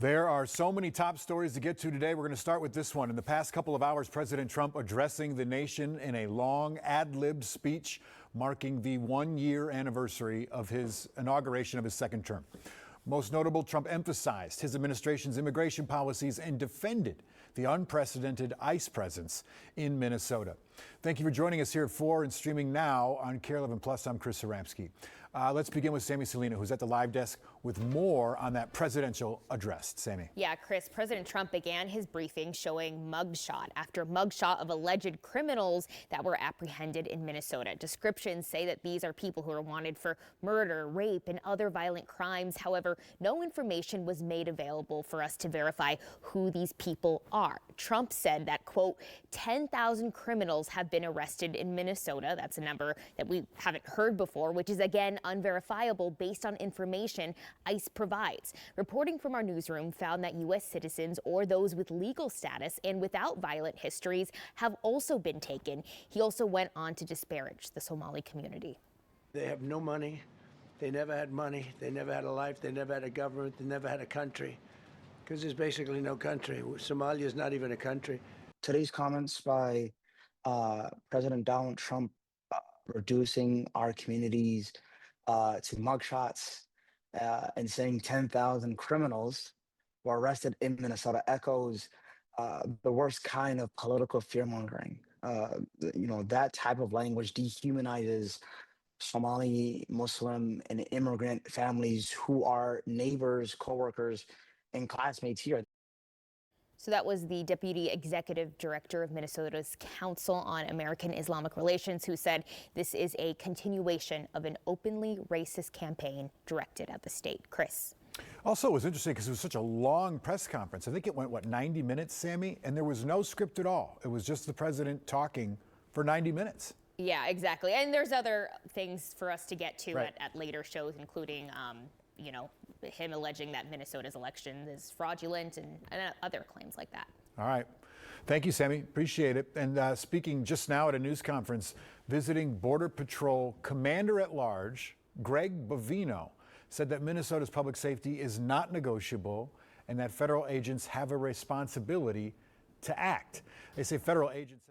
There are so many top stories to get to today. We're going to start with this one. In the past couple of hours, President Trump addressing the nation in a long ad-libbed speech marking the one-year anniversary of his inauguration of his second term. Most notable, Trump emphasized his administration's immigration policies and defended the unprecedented ICE presence in Minnesota. Thank you for joining us here at 4 and streaming now on KARE 11 Plus. I'm Chris Saramsky. Let's begin with Sammy Salina, who's at the live desk with more on that presidential address. Sammy. Yeah, Chris, President Trump began his briefing showing mugshot after mugshot of alleged criminals that were apprehended in Minnesota. Descriptions say that these are people who are wanted for murder, rape, and other violent crimes. However, no information was made available for us to verify who these people are. Trump said that, quote, 10,000 criminals have been arrested in Minnesota. That's a number that we haven't heard before, which is, again, unverifiable based on information ICE provides. Reporting from our newsroom found that U.S. citizens or those with legal status and without violent histories have also been taken. He also went on to disparage the Somali community. They have no money. They never had money. They never had a life. They never had a government. They never had a country. Because there's basically no country. Somalia is not even a country. Today's comments by President Donald Trump reducing our communities to mugshots and saying 10,000 criminals were arrested in Minnesota echoes the worst kind of political fear-mongering. That type of language dehumanizes Somali, Muslim, and immigrant families who are neighbors, coworkers, and classmates here. So that was the Deputy Executive Director of Minnesota's Council on American Islamic Relations, who said this is a continuation of an openly racist campaign directed at the state. Chris. Also, it was interesting because it was such a long press conference. I think it went, 90 minutes, Sammy? And there was no script at all. It was just the president talking for 90 minutes. Yeah, exactly. And there's other things for us to get to right. at later shows, including, him alleging that Minnesota's election is fraudulent and other claims like that. All right. Thank you, Sammy. Appreciate it. And speaking just now at a news conference, visiting Border Patrol Commander-at-Large Greg Bovino said that Minnesota's public safety is not negotiable and that federal agents have a responsibility to act. They say federal agents